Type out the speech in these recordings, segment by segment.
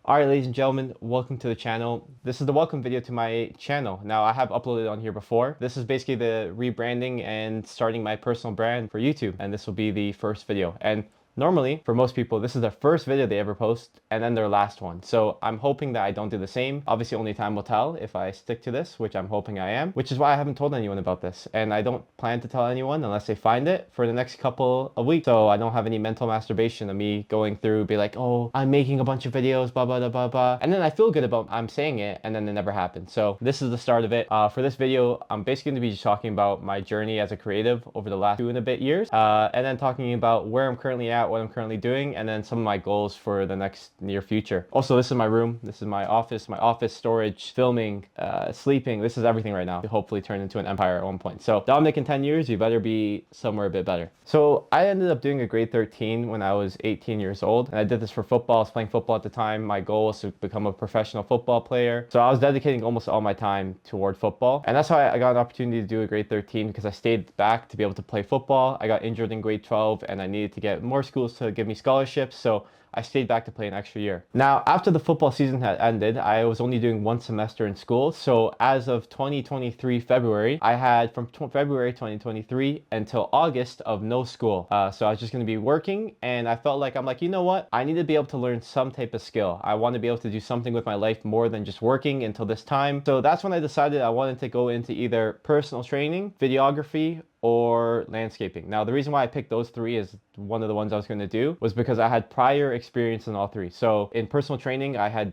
Alright, ladies and gentlemen, welcome to the channel. This is the welcome video to my channel. Now, I have uploaded on here before. This is basically the rebranding and starting my personal brand for YouTube, and this will be the first video. And normally, for most people, this is their first video they ever post, and then their last one. So I'm hoping that I don't do the same. Obviously, only time will tell if I stick to this, which I'm hoping I am, which is why I haven't told anyone about this. And I don't plan to tell anyone unless they find it for the next couple of weeks. So I don't have any mental masturbation of me going through, be like, oh, I'm making a bunch of videos, blah, blah, blah, blah, blah. And then I feel good about I'm saying it, and then it never happens. So this is the start of it. For this video, I'm basically going to be just talking about my journey as a creative over the last 2 and a bit years, and then talking about where I'm currently at, what I'm currently doing, and then some of my goals for the next near future. Also, this is my room. This is my office storage, filming, sleeping. This is everything right now. Hopefully turn into an empire at one point. So Dominic, in 10 years, you better be somewhere a bit better. So I ended up doing a grade 13 when I was 18 years old, and I did this for football. I was playing football at the time. My goal was to become a professional football player. So I was dedicating almost all my time toward football. And that's how I got an opportunity to do a grade 13, because I stayed back to be able to play football. I got injured in grade 12 and I needed to get more schools to give me scholarships. So I stayed back to play an extra year. Now, after the football season had ended, I was only doing one semester in school. So as of 2023 February, I had from February 2023 until August of no school. So I was just going to be working, and I felt like, I'm like, you know what? I need to be able to learn some type of skill. I want to be able to do something with my life more than just working until this time. So that's when I decided I wanted to go into either personal training, videography, or landscaping. Now, the reason why I picked those three as one of the ones I was going to do was because I had prior experience in all three. So in personal training, I had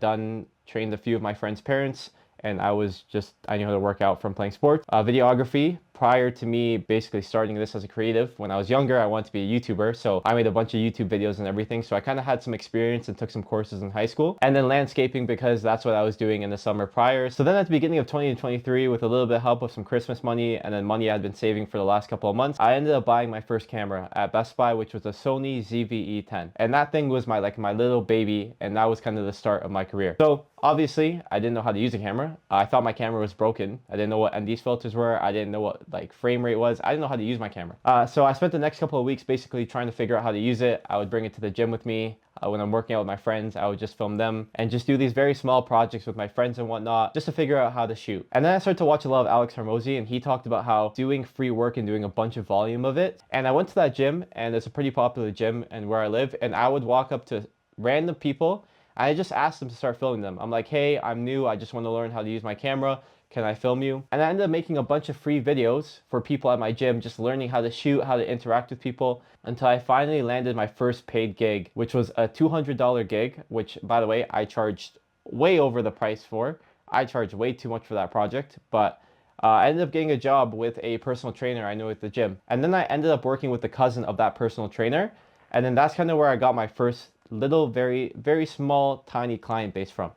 trained a few of my friends' parents, and I knew how to work out from playing sports. Videography, prior to me basically starting this as a creative, when I was younger, I wanted to be a YouTuber. So I made a bunch of YouTube videos and everything. So I kind of had some experience and took some courses in high school. And then landscaping, because that's what I was doing in the summer prior. So then at the beginning of 2023, with a little bit of help of some Christmas money and then money I'd been saving for the last couple of months, I ended up buying my first camera at Best Buy, which was a Sony ZV-E10. And that thing was my little baby, and that was kind of the start of my career. So obviously, I didn't know how to use a camera. I thought my camera was broken. I didn't know what ND's filters were. I didn't know what frame rate was. I didn't know how to use my camera. So I spent the next couple of weeks basically trying to figure out how to use it. I would bring it to the gym with me. When I'm working out with my friends, I would just film them and just do these very small projects with my friends and whatnot, just to figure out how to shoot. And then I started to watch a lot of Alex Hormozi, and he talked about how doing free work and doing a bunch of volume of it. And I went to that gym, and it's a pretty popular gym and where I live, and I would walk up to random people. I just asked them to start filming them. I'm like, hey, I'm new. I just want to learn how to use my camera. Can I film you? And I ended up making a bunch of free videos for people at my gym, just learning how to shoot, how to interact with people, until I finally landed my first paid gig, which was a $200 gig, which, by the way, I charged way over the price for. I charged way too much for that project, but I ended up getting a job with a personal trainer I knew at the gym. And then I ended up working with the cousin of that personal trainer. And then that's kind of where I got my first little, very, very small, tiny client base from.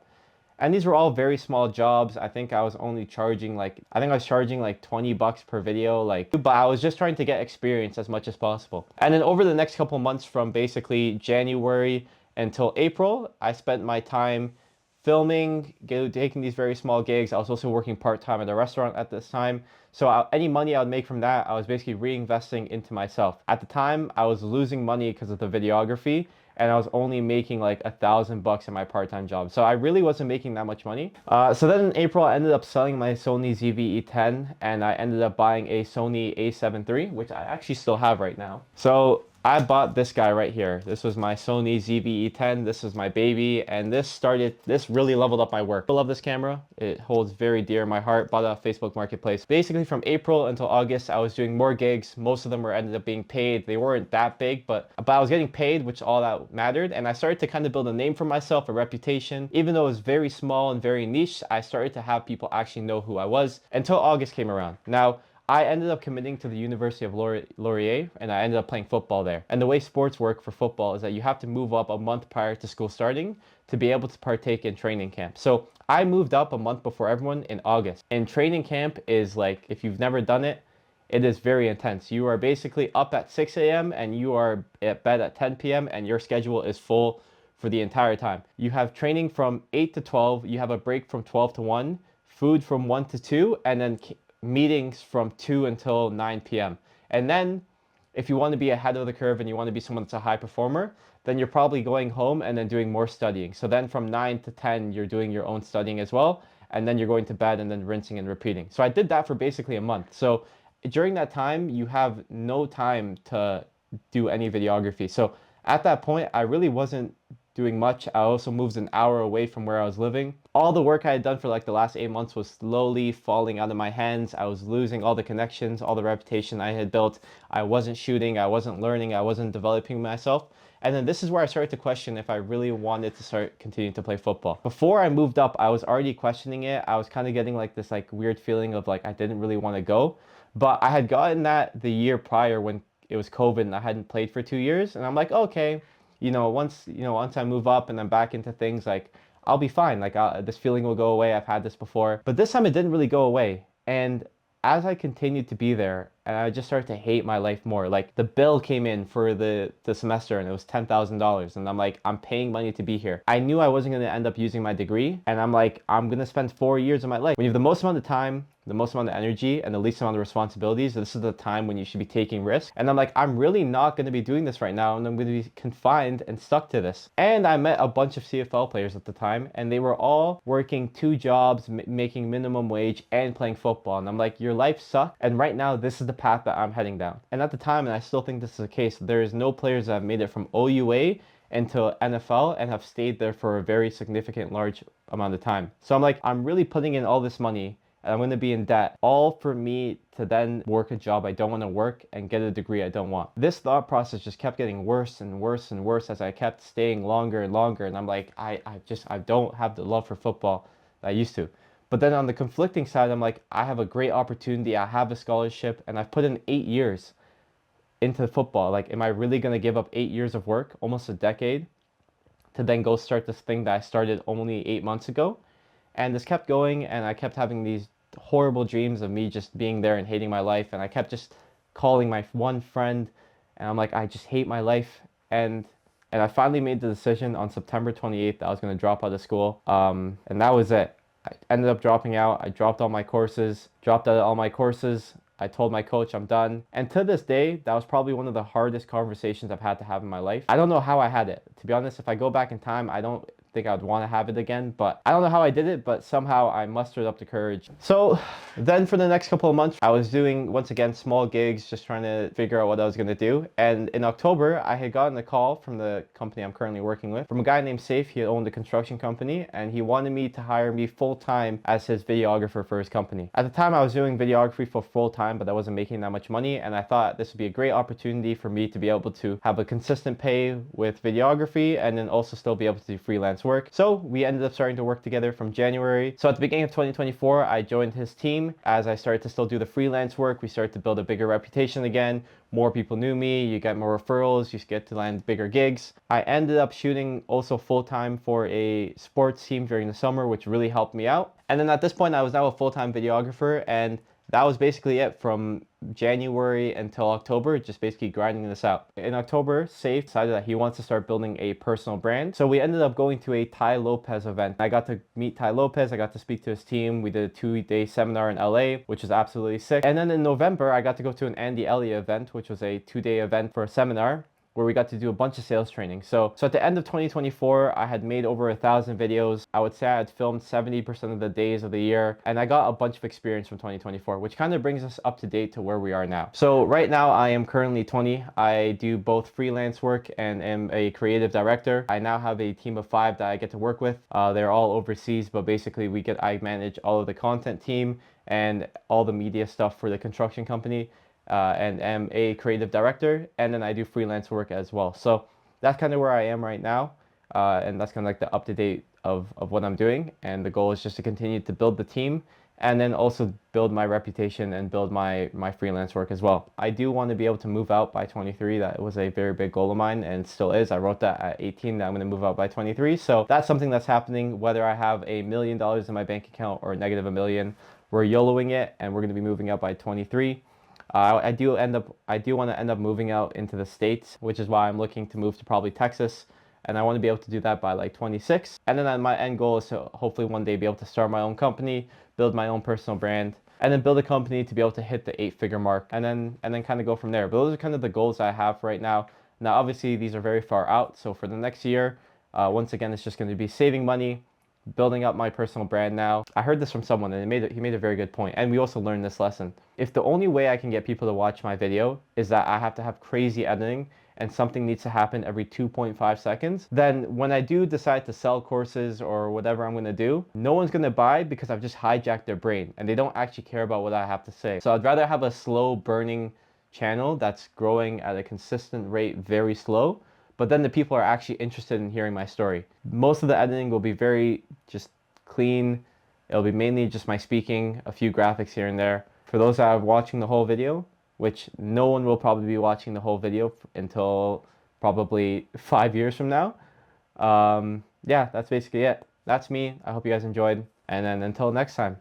And these were all very small jobs. I think I was charging like $20 per video, but I was just trying to get experience as much as possible. And then over the next couple months, from basically January until April, I spent my time filming, taking these very small gigs. I was also working part-time at a restaurant at this time. So any money I would make from that, I was basically reinvesting into myself. At the time, I was losing money because of the videography, and I was only making like $1,000 in my part-time job. So I really wasn't making that much money. So then in April, I ended up selling my Sony ZV-E10, and I ended up buying a Sony A7 III, which I actually still have right now. So I bought this guy right here. This was my Sony ZV-E10. This is my baby, and this really leveled up my work. I love this camera. It holds very dear in my heart. Bought it off Facebook Marketplace. Basically from April until August, I was doing more gigs. Most of them ended up being paid. They weren't that big, but I was getting paid, which all that mattered. And I started to kind of build a name for myself, a reputation. Even though it was very small and very niche, I started to have people actually know who I was until August came around. Now, I ended up committing to the University of Laurier, and I ended up playing football there. And the way sports work for football is that you have to move up a month prior to school starting to be able to partake in training camp. So I moved up a month before everyone in August. And training camp is like, if you've never done it, it is very intense. You are basically up at 6 a.m. and you are at bed at 10 p.m. and your schedule is full for the entire time. You have training from 8 to 12, you have a break from 12 to 1, food from 1 to 2, and then meetings from 2 until 9 p.m. And then if you want to be ahead of the curve and you want to be someone that's a high performer, then you're probably going home and then doing more studying. So then from 9 to 10, you're doing your own studying as well. And then you're going to bed and then rinsing and repeating. So I did that for basically a month. So during that time, you have no time to do any videography. So at that point, I really wasn't doing much. I also moved an hour away from where I was living. All the work I had done for like the last 8 months was slowly falling out of my hands. I was losing all the connections, all the reputation I had built. I wasn't shooting, I wasn't learning, I wasn't developing myself. And then this is where I started to question if I really wanted to start continuing to play football. Before I moved up, I was already questioning it. I was kind of getting like this like weird feeling of like I didn't really want to go. But I had gotten that the year prior when it was COVID and I hadn't played for 2 years. And I'm like, okay, once I move up and I'm back into things, like I'll be fine. Like this feeling will go away. I've had this before. But this time it didn't really go away. And as I continued to be there, and I just started to hate my life more. Like the bill came in for the semester and it was $10,000. And I'm like, I'm paying money to be here. I knew I wasn't going to end up using my degree. And I'm like, I'm going to spend 4 years of my life. When you have the most amount of time, the most amount of energy, and the least amount of responsibilities, this is the time when you should be taking risks. And I'm like, I'm really not going to be doing this right now. And I'm going to be confined and stuck to this. And I met a bunch of CFL players at the time, and they were all working 2 jobs, making minimum wage and playing football. And I'm like, your life sucks. And right now, this is the path that I'm heading down. And at the time, and I still think this is the case, there is no players that have made it from OUA into NFL and have stayed there for a very significant large amount of time. So I'm like, I'm really putting in all this money and I'm going to be in debt, all for me to then work a job I don't want to work and get a degree I don't want. This thought process just kept getting worse and worse and worse as I kept staying longer and longer. And I'm like, I don't have the love for football that I used to. But then on the conflicting side, I'm like, I have a great opportunity. I have a scholarship and I've put in 8 years into football. Like, am I really going to give up 8 years of work, almost a decade, to then go start this thing that I started only 8 months ago? And this kept going, and I kept having these horrible dreams of me just being there and hating my life. And I kept just calling my one friend, and I'm like, I just hate my life. And I finally made the decision on September 28th that I was going to drop out of school. And that was it. I ended up dropping out. I dropped all my courses, dropped out of all my courses. I told my coach I'm done. And to this day, that was probably one of the hardest conversations I've had to have in my life. I don't know how I had it. To be honest, if I go back in time, I don't think I would want to have it again, but I don't know how I did it, but somehow I mustered up the courage. So then for the next couple of months, I was doing, once again, small gigs, just trying to figure out what I was going to do. And in October, I had gotten a call from the company I'm currently working with, from a guy named Safe. He owned a construction company, and he wanted me to hire me full-time as his videographer for his company. At the time, I was doing videography for full-time, but I wasn't making that much money, and I thought this would be a great opportunity for me to be able to have a consistent pay with videography, and then also still be able to do freelance work. So we ended up starting to work together from January. So at the beginning of 2024, I joined his team. As I started to still do the freelance work, we started to build a bigger reputation again. More people knew me, you get more referrals, you get to land bigger gigs. I ended up shooting also full-time for a sports team during the summer, which really helped me out. And then at this point, I was now a full-time videographer, and that was basically it from January until October, just basically grinding this out. In October, Safe decided that he wants to start building a personal brand. So we ended up going to a Tai Lopez event. I got to meet Tai Lopez. I got to speak to his team. We did a 2-day seminar in LA, which was absolutely sick. And then in November, I got to go to an Andy Elliott event, which was a 2-day event for a seminar, where we got to do a bunch of sales training. So at the end of 2024, I had made over 1,000 videos. I would say I had filmed 70% of the days of the year, and I got a bunch of experience from 2024, which kind of brings us up to date to where we are now. So right now I am currently 20. I do both freelance work and am a creative director. I now have a team of 5 that I get to work with. They're all overseas, but basically I manage all of the content team and all the media stuff for the construction company. And am a creative director, and then I do freelance work as well. So that's kind of where I am right now, and that's kind of like the up-to-date of what I'm doing. And the goal is just to continue to build the team, and then also build my reputation and build my freelance work as well. I do want to be able to move out by 23. That was a very big goal of mine, and still is. I wrote that at 18 that I'm going to move out by 23. So that's something that's happening, whether I have $1 million in my bank account or negative $1 million. We're YOLOing it, and we're going to be moving out by 23. I do want to end up moving out into the States, which is why I'm looking to move to probably Texas. And I want to be able to do that by like 26. And then my end goal is to hopefully one day be able to start my own company, build my own personal brand, and then build a company to be able to hit the 8-figure mark, and then kind of go from there. But those are kind of the goals I have right now. Now, obviously, these are very far out. So for the next year, once again, it's just going to be saving money, building up my personal brand now. I heard this from someone and he made a very good point. And we also learned this lesson. If the only way I can get people to watch my video is that I have to have crazy editing and something needs to happen every 2.5 seconds, then when I do decide to sell courses or whatever I'm going to do, no one's going to buy because I've just hijacked their brain and they don't actually care about what I have to say. So I'd rather have a slow burning channel that's growing at a consistent rate, very slow, but then the people are actually interested in hearing my story. Most of the editing will be very just clean. It'll be mainly just my speaking, a few graphics here and there. For those that are watching the whole video, which no one will probably be watching the whole video until probably 5 years from now. Yeah, that's basically it. That's me. I hope you guys enjoyed. And then until next time.